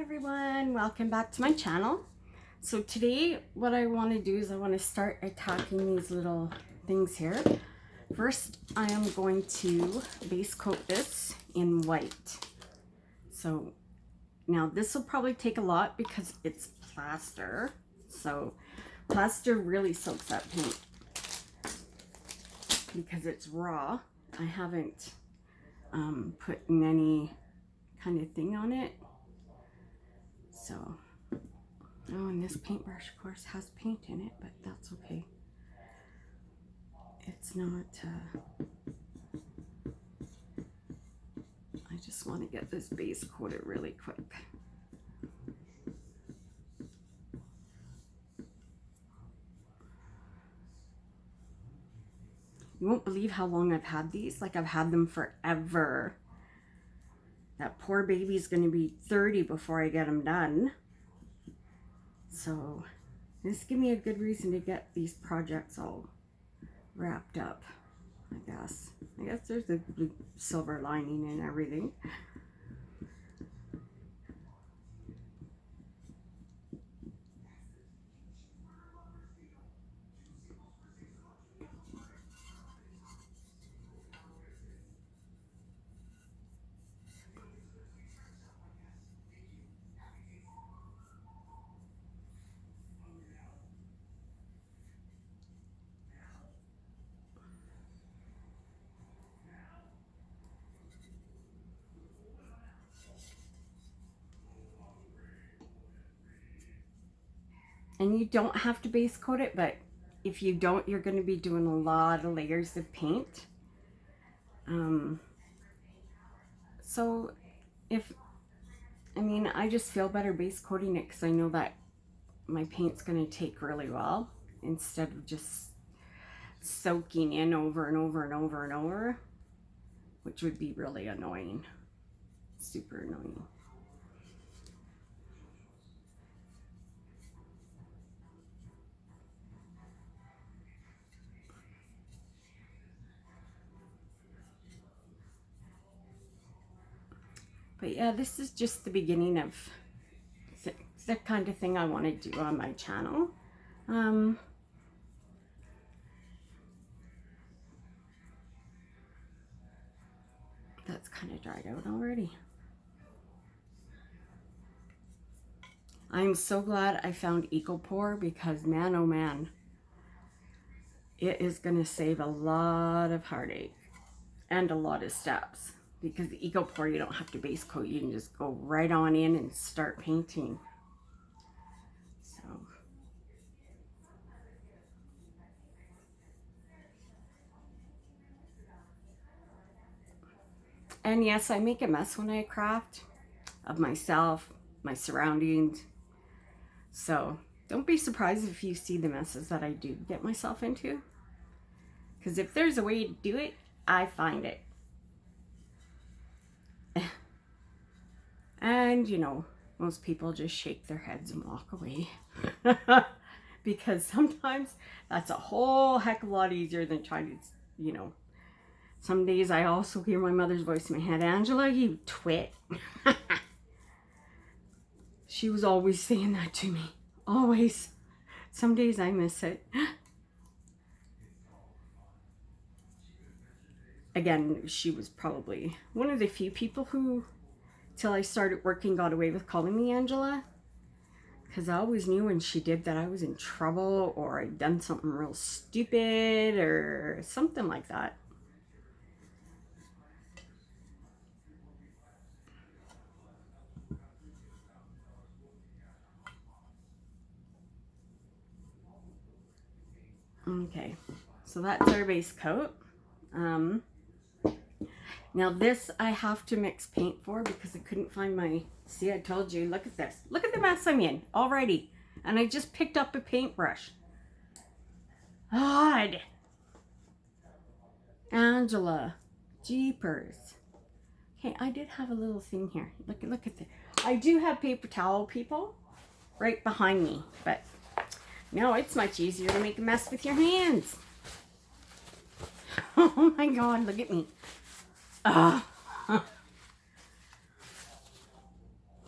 everyone, welcome back to my channel. So today what I want to do is I want to start attacking these little things here. First I am going to base coat this in white. So now this will probably take a lot because it's plaster. So plaster really soaks up paint because it's raw. I haven't put any kind of thing on it. So, oh, and this paintbrush, of course, has paint in it, but that's okay. It's not, I just want to get this base coated really quick. You won't believe how long I've had these. Like, I've had them forever. That poor baby's going to be 30 before I get them done. So this give me a good reason to get these projects all wrapped up, I guess. I guess there's a blue silver lining and everything. And you don't have to base coat it, but if you don't, you're going to be doing a lot of layers of paint. So I just feel better base coating it because I know that my paint's going to take really well instead of just soaking in over and over and over and over, which would be really annoying, super annoying. But yeah, this is just the beginning of the kind of thing I want to do on my channel. That's kind of dried out already. I'm so glad I found EcoPore because man, oh man, it is going to save a lot of heartache and a lot of steps. Because the EcoPore, you don't have to base coat. You can just go right on in and start painting. So. And yes, I make a mess when I craft of myself, my surroundings. So don't be surprised if you see the messes that I do get myself into. Because if there's a way to do it, I find it. And, you know, most people just shake their heads and walk away. Because sometimes that's a whole heck of a lot easier than trying to, you know. Some days I also hear my mother's voice in my head, Angela, you twit. She was always saying that to me. Always. Some days I miss it. Again, she was probably one of the few people who, till I started working, got away with calling me Angela. Because I always knew when she did that I was in trouble or I'd done something real stupid or something like that. Okay, so that's our base coat. Now this I have to mix paint for because I couldn't find my, see, I told you, look at this. Look at the mess I'm in already. And I just picked up a paintbrush. God. Angela, jeepers. Okay, I did have a little thing here. Look at this. I do have paper towel, people, right behind me. But no, it's much easier to make a mess with your hands. Oh my God, look at me.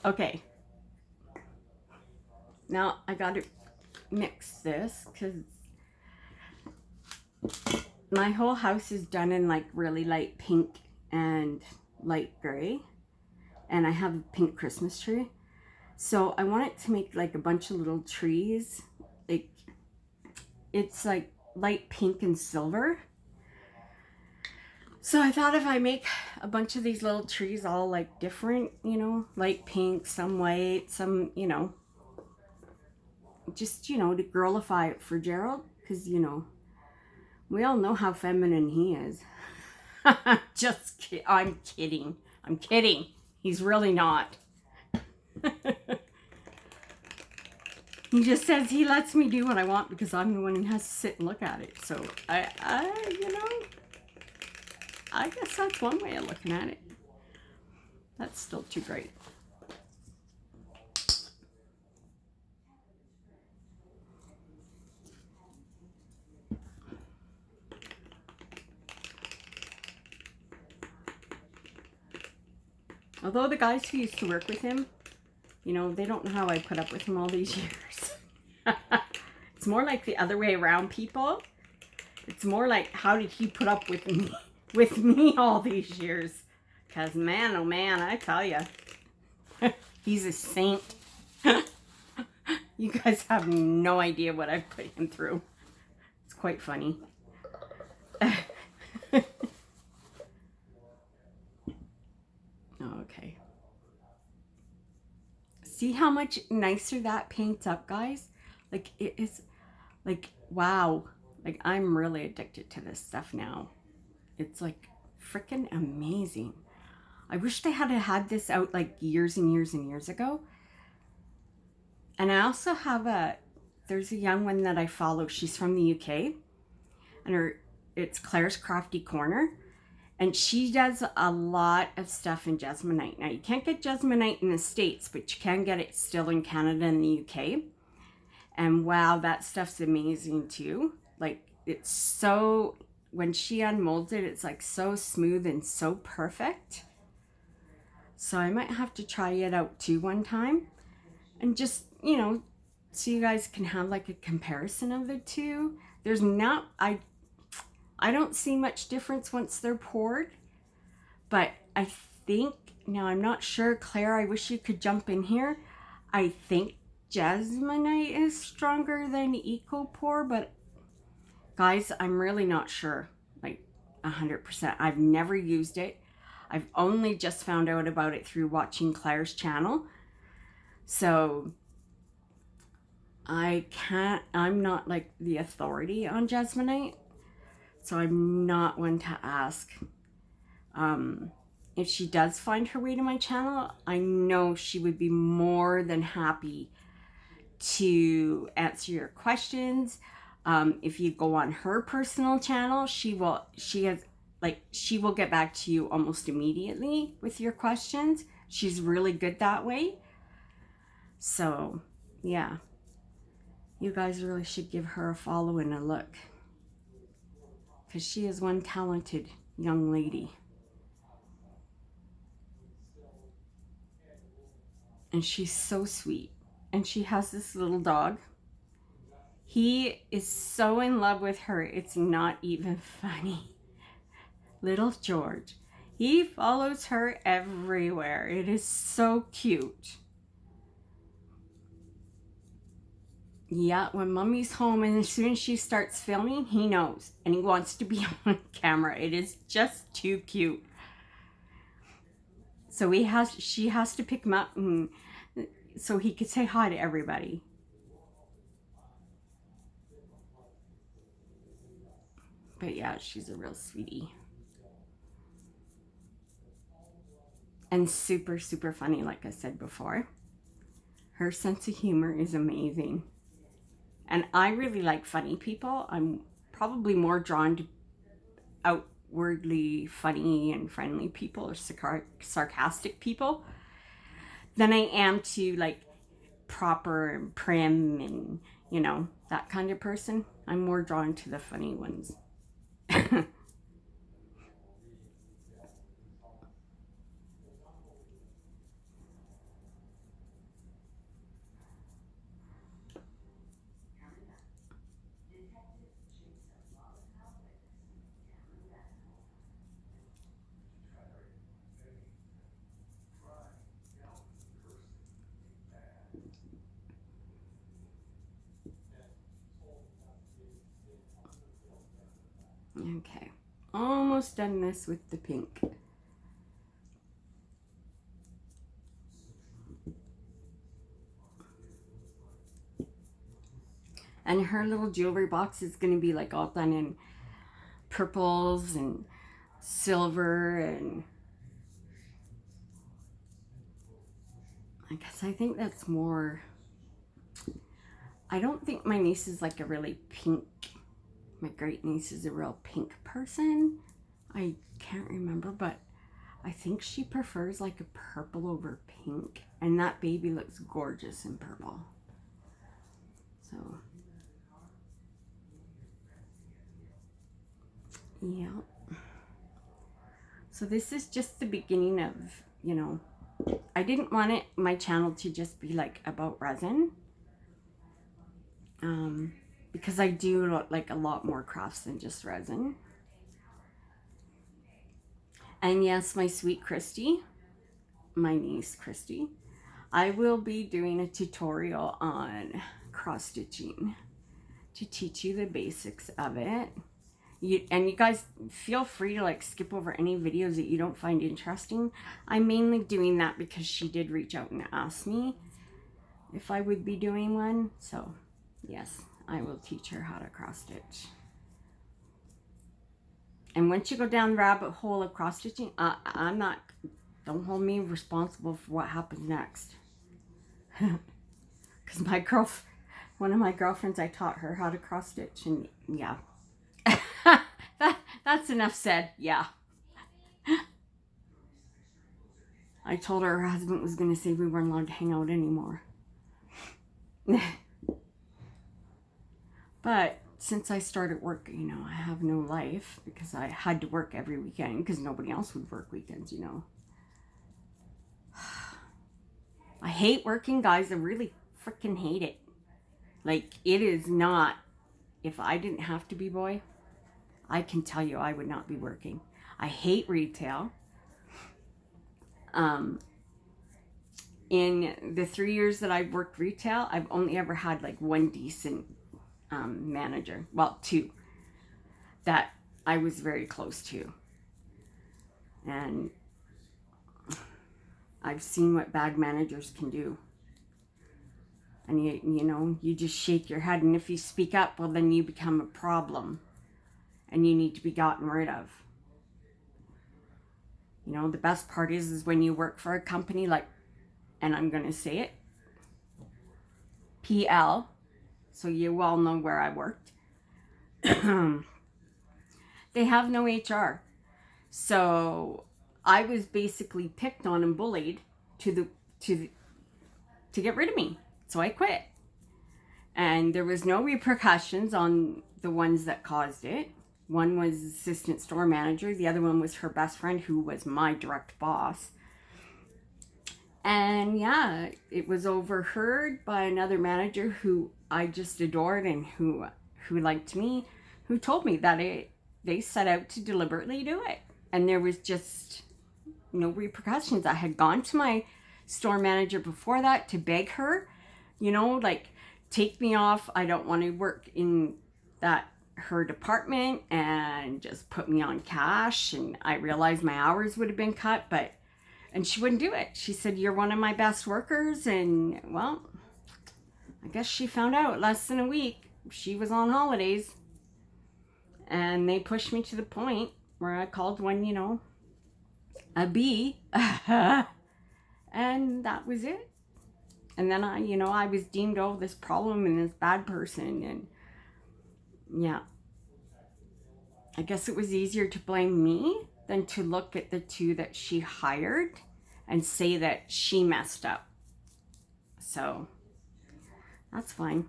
Okay, Now I got to mix this because my whole house is done in like really light pink and light gray. And I have a pink Christmas tree. So I want it to make like a bunch of little trees. Like it's like light pink and silver. So I thought if I make a bunch of these little trees all like different, you know, light pink, some white, some, you know, just, you know, to girlify it for Gerald. Because, you know, we all know how feminine he is. Just kidding. I'm kidding. I'm kidding. He's really not. He just says he lets me do what I want because I'm the one who has to sit and look at it. So you know, I guess that's one way of looking at it. That's still too great. Although the guys who used to work with him, you know, they don't know how I put up with him all these years. It's more like the other way around, people. It's more like, how did he put up with me all these years? Because man, oh man, I tell you, he's a saint. You guys have no idea what I've put him through. It's quite funny. Okay. See how much nicer that paints up, guys? Like, it is, like, wow. Like, I'm really addicted to this stuff now. It's, like, freaking amazing. I wish they had had this out, like, years and years and years ago. And I also have there's a young one that I follow. She's from the UK. And it's Claire's Crafty Corner. And she does a lot of stuff in Jesmonite. Now, you can't get Jesmonite in the States, but you can get it still in Canada and the UK. And wow, that stuff's amazing too. Like, it's so, when she unmolds it, it's like so smooth and so perfect. So I might have to try it out too one time. And just, you know, so you guys can have like a comparison of the two. There's not, I don't see much difference once they're poured, but I think, now I'm not sure, Claire, I wish you could jump in here. I think Jesmonite is stronger than EcoPour, but guys, I'm really not sure, like 100%. I've never used it. I've only just found out about it through watching Claire's channel. So I'm not like the authority on Jesmonite. So I'm not one to ask. If she does find her way to my channel, I know she would be more than happy to answer your questions. If you go on her personal channel, she will get back to you almost immediately with your questions. She's really good that way. So yeah, you guys really should give her a follow and a look, because she is one talented young lady. And she's so sweet. And she has this little dog. He is so in love with her, it's not even funny. Little George. He follows her everywhere. It is so cute. Yeah, when Mommy's home and as soon as she starts filming, he knows. And he wants to be on camera. It is just too cute. So she has to pick him up and so he could say hi to everybody. But yeah, she's a real sweetie. And super, super funny, like I said before. Her sense of humor is amazing. And I really like funny people. I'm probably more drawn to outwardly funny and friendly people, or sarcastic people, than I am to like proper and prim and, you know, that kind of person. I'm more drawn to the funny ones. almost done this with the pink. And her little jewelry box is going to be like all done in purples and silver, and I think that's more, I don't think my niece is like a really pink, my great niece is a real pink person. I can't remember, but I think she prefers like a purple over pink, and that baby looks gorgeous in purple. So yeah. So this is just the beginning of, you know, I didn't want my channel to just be like about resin. Because I do like a lot more crafts than just resin. And yes, my sweet Christy, my niece Christy, I will be doing a tutorial on cross stitching to teach you the basics of it. And you guys feel free to like skip over any videos that you don't find interesting. I'm mainly doing that because she did reach out and ask me if I would be doing one. So yes, I will teach her how to cross stitch. And once you go down the rabbit hole of cross stitching, don't hold me responsible for what happens next. Because one of my girlfriends, I taught her how to cross stitch, and yeah. That's enough said. Yeah. I told her husband was going to say we weren't allowed to hang out anymore. But since I started work, you know, I have no life because I had to work every weekend because nobody else would work weekends, you know. I hate working, guys. I really freaking hate it. Like, it is not, if I didn't have to be, boy, I can tell you I would not be working. I hate retail. In the 3 years that I've worked retail, I've only ever had like one decent manager. Well, two that I was very close to. And I've seen what bad managers can do. And you know, you just shake your head, and if you speak up, well, then you become a problem. And you need to be gotten rid of. You know, the best part is when you work for a company like, and I'm going to say it, PL, so you all know where I worked. They have no HR. So I was basically picked on and bullied to get rid of me. So I quit. And there was no repercussions on the ones that caused it. One was assistant store manager. The other one was her best friend, who was my direct boss. And yeah, it was overheard by another manager who I just adored and who liked me, who told me that they set out to deliberately do it. And there was just no repercussions. I had gone to my store manager before that to beg her, you know, like, take me off. I don't want to work in her department, and just put me on cash. And I realized my hours would have been cut, and she wouldn't do it. She said, you're one of my best workers. And well, I guess she found out less than a week. She was on holidays, and they pushed me to the point where I called one, you know, a B. And that was it. And then I was deemed, oh, this problem and this bad person. And yeah, I guess it was easier to blame me than to look at the two that she hired and say that she messed up. So that's fine.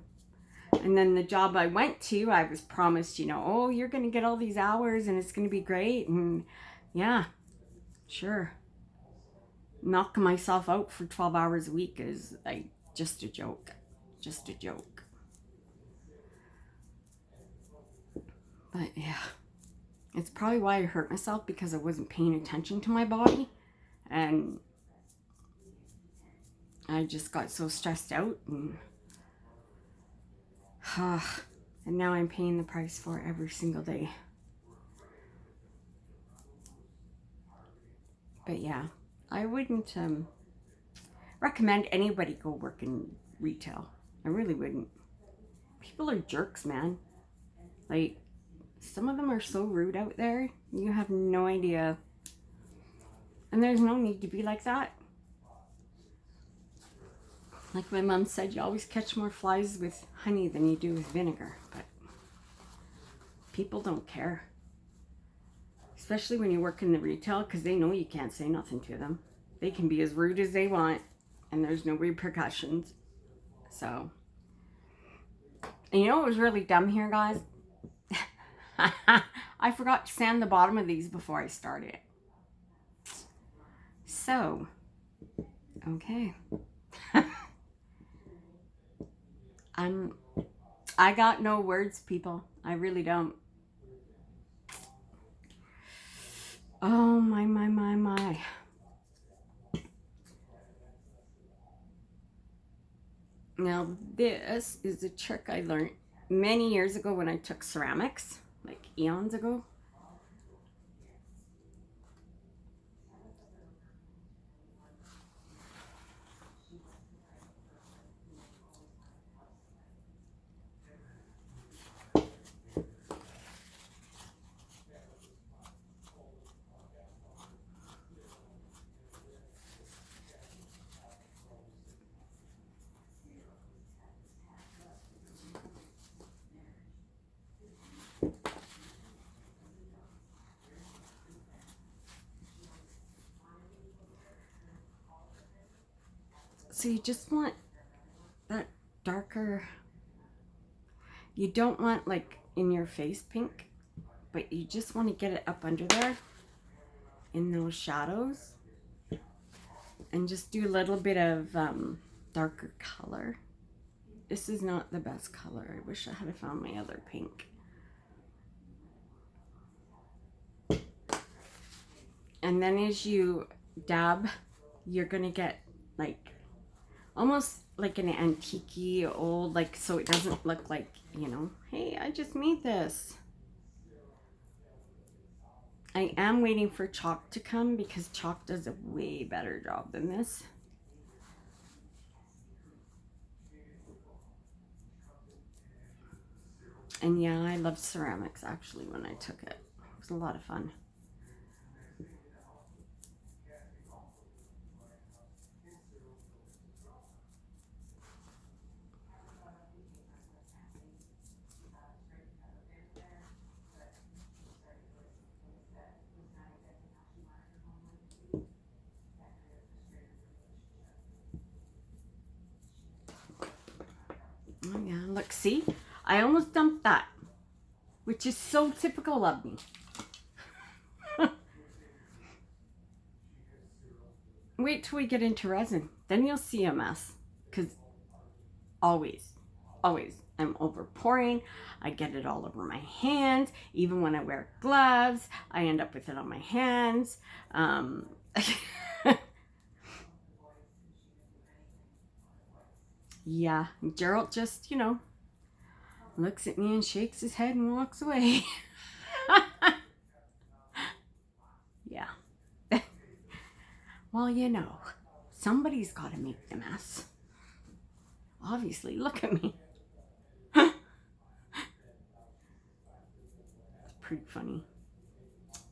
And then the job I went to, I was promised, you know, oh, you're going to get all these hours and it's going to be great. And yeah, sure. Knocking myself out for 12 hours a week is like just a joke. Just a joke. But yeah, it's probably why I hurt myself, because I wasn't paying attention to my body. And I just got so stressed out. And now I'm paying the price for it every single day. But yeah, I wouldn't recommend anybody go work in retail. I really wouldn't. People are jerks, man. Like, some of them are so rude out there. You have no idea. And there's no need to be like that. Like my mom said, you always catch more flies with honey than you do with vinegar. But people don't care. Especially when you work in the retail, because they know you can't say nothing to them. They can be as rude as they want, and there's no repercussions. So, and you know what was really dumb here, guys? I forgot to sand the bottom of these before I started. So, okay. I got no words, people. I really don't. Oh my. Now this is a trick I learned many years ago when I took ceramics, like eons ago. So you just want that darker, you don't want like in your face pink, but you just want to get it up under there in those shadows, and just do a little bit of darker color. This is not the best color. I wish I had found my other pink. And then as you dab, you're gonna get like almost like an antique old, like, so it doesn't look like, you know, hey, I just made this. I am waiting for chalk to come because chalk does a way better job than this. And yeah, I loved ceramics actually when I took it. It was a lot of fun. Oh yeah, look, see? I almost dumped that, which is so typical of me. Wait till we get into resin. Then you'll see a mess. Because always, I'm over pouring. I get it all over my hands. Even when I wear gloves, I end up with it on my hands. Yeah, Gerald just, you know, looks at me and shakes his head and walks away. Yeah. Well, you know, somebody's got to make the mess. Obviously, look at me. It's pretty funny.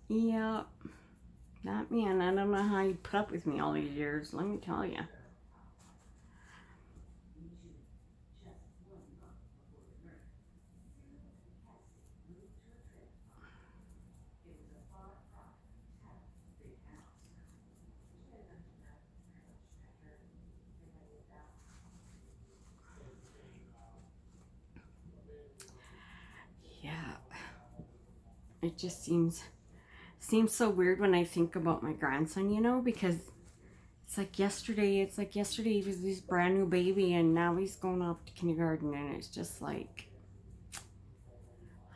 Yeah. That man, I don't know how you put up with me all these years, let me tell you. Yeah. It just seems so weird when I think about my grandson, you know, because it's like yesterday he was this brand new baby and now he's going off to kindergarten, and it's just like,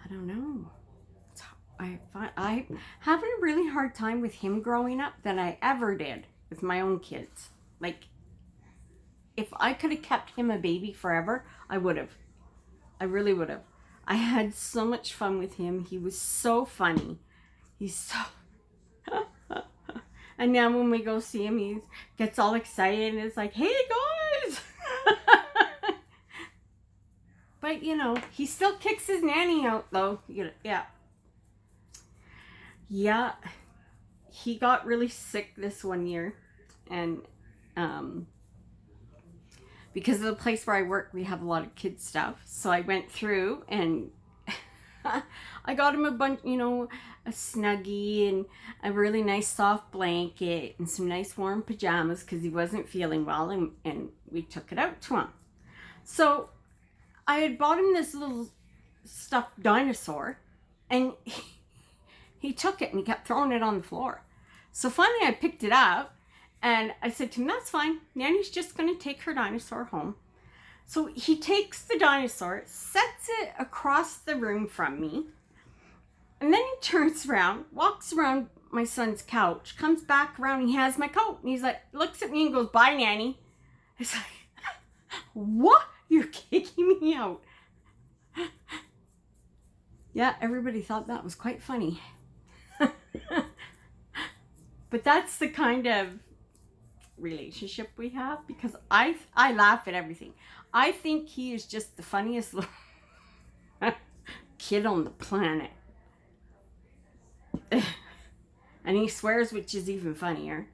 I don't know. I having a really hard time with him growing up than I ever did with my own kids. Like, if I could have kept him a baby forever, I would have. I really would have. I had so much fun with him. He was so funny. He's so... And now when we go see him, he gets all excited and it's like, hey guys. But you know, he still kicks his nanny out though. Yeah. Yeah. He got really sick this one year. And because of the place where I work, we have a lot of kid stuff. So I went through and I got him a bunch, you know, a Snuggie and a really nice soft blanket and some nice warm pajamas because he wasn't feeling well, and we took it out to him. So I had bought him this little stuffed dinosaur, and he took it and he kept throwing it on the floor. So finally I picked it up and I said to him, that's fine. Nanny's just going to take her dinosaur home. So he takes the dinosaur, sets it across the room from me, and then he turns around, walks around my son's couch, comes back around, and he has my coat. And he's like, looks at me and goes, bye, Nanny. It's like, what? You're kicking me out. Yeah, everybody thought that was quite funny. But that's the kind of relationship we have, because I laugh at everything. I think he is just the funniest little kid on the planet. And he swears, which is even funnier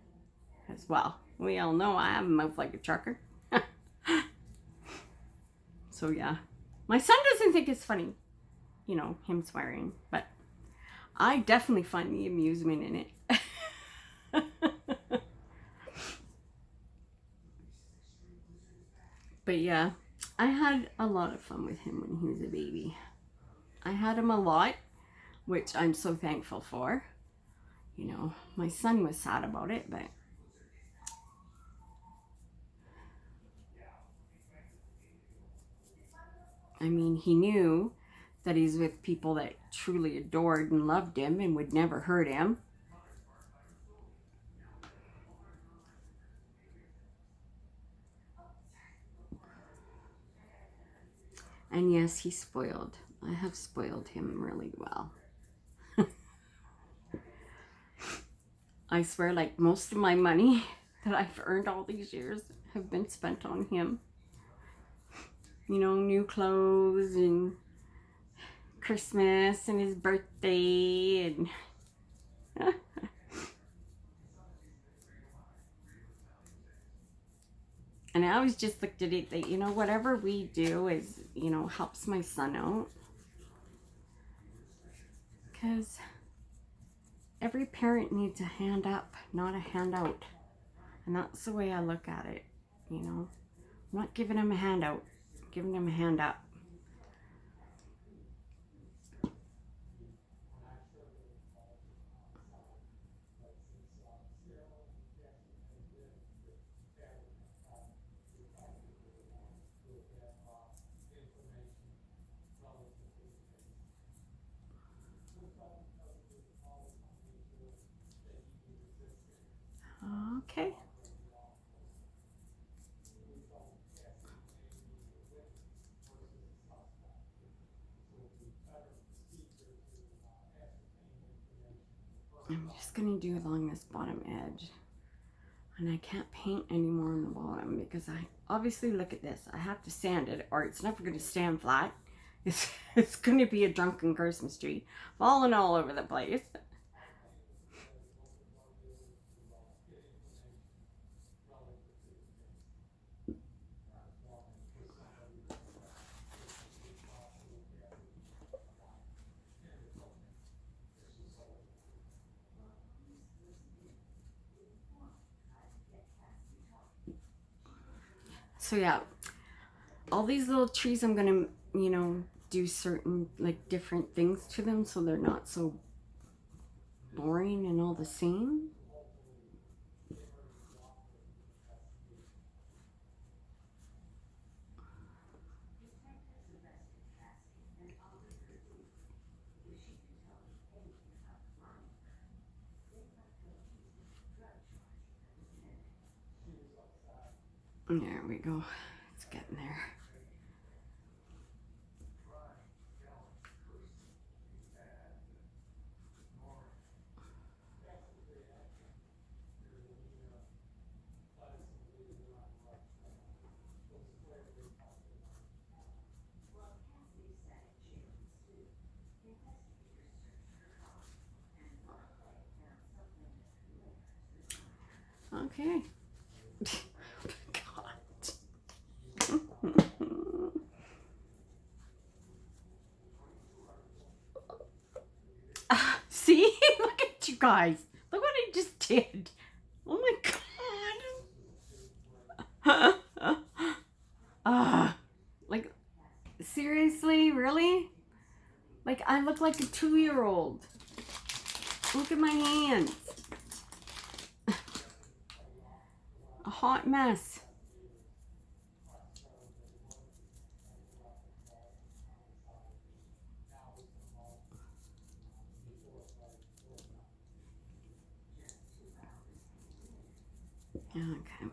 as well. We all know I have a mouth like a trucker. So yeah, my son doesn't think it's funny, you know, him swearing, but I definitely find the amusement in it. But yeah, I had a lot of fun with him when he was a baby. I had him a lot, which I'm so thankful for. You know, my son was sad about it, but I mean, he knew that he's with people that truly adored and loved him and would never hurt him. And yes, he's spoiled. I have spoiled him really well. I swear, like, most of my money that I've earned all these years have been spent on him. You know, new clothes and Christmas and his birthday and and I always just looked at it that, you know, whatever we do is, you know, helps my son out. Because every parent needs a hand up, not a handout. And that's the way I look at it, you know. I'm not giving him a handout, I'm giving him a hand up. Okay. I'm just going to do along this bottom edge. And I can't paint anymore on the bottom because I obviously, look at this. I have to sand it or it's never going to stand flat. It's going to be a drunken Christmas tree falling all over the place. So yeah, all these little trees, I'm going to, you know, do certain, like, different things to them so they're not so boring and all the same. There we go. It's getting there. Okay. God. See? Look at you guys. Look what I just did. Oh my God. Like, seriously? Really? Like, I look like a 2-year-old. Look at my hands. A hot mess. Okay.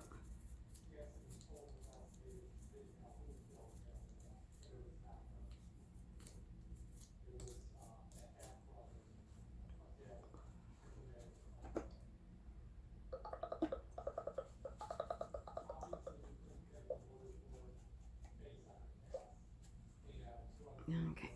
Okay.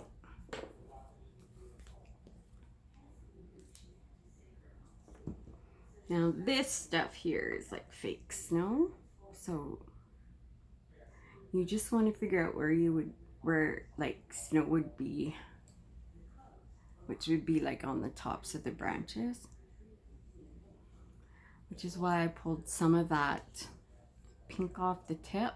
Now this stuff here is like fake snow. So you just want to figure out where like snow would be, which would be like on the tops of the branches. Which is why I pulled some of that pink off the tip.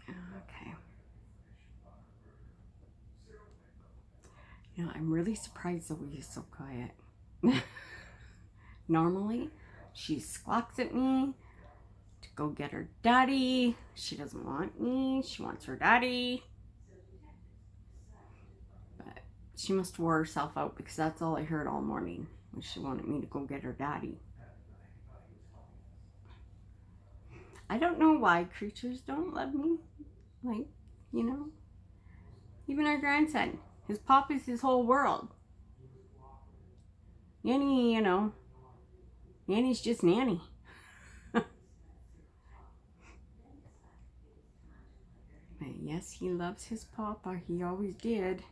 Okay. You know, I'm really surprised Zoe is so quiet. Normally, she squawks at me to go get her daddy. She doesn't want me. She wants her daddy. But she must wore herself out because that's all I heard all morning. Was she wanted me to go get her daddy. I don't know why creatures don't love me. Like, you know, even our grandson. His pop is his whole world. Nanny, you know, Nanny's just Nanny. But yes, he loves his papa. He always did.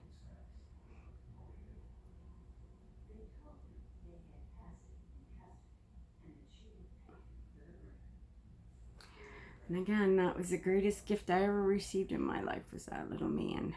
And again, that was the greatest gift I ever received in my life, was that little man.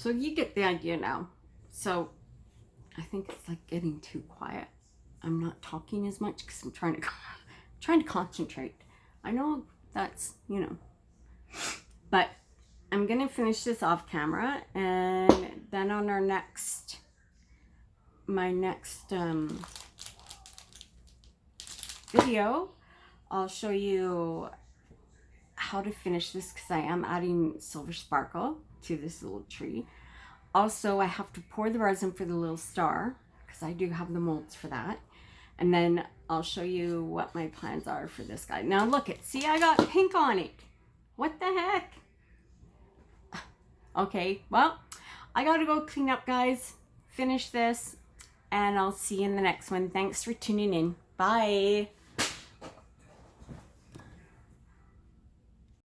So you get the idea now. So I think it's like getting too quiet. I'm not talking as much because I'm trying to concentrate. I know that's, you know, but I'm gonna finish this off camera, and then on our next, my next video, I'll show you how to finish this, because I am adding silver sparkle to this little tree. Also, I have to pour the resin for the little star, because I do have the molds for that. And then I'll show you what my plans are for this guy. Now look it, see, I got pink on it. What the heck? Okay, well, I gotta go clean up, guys, finish this, and I'll see you in the next one. Thanks for tuning in. Bye.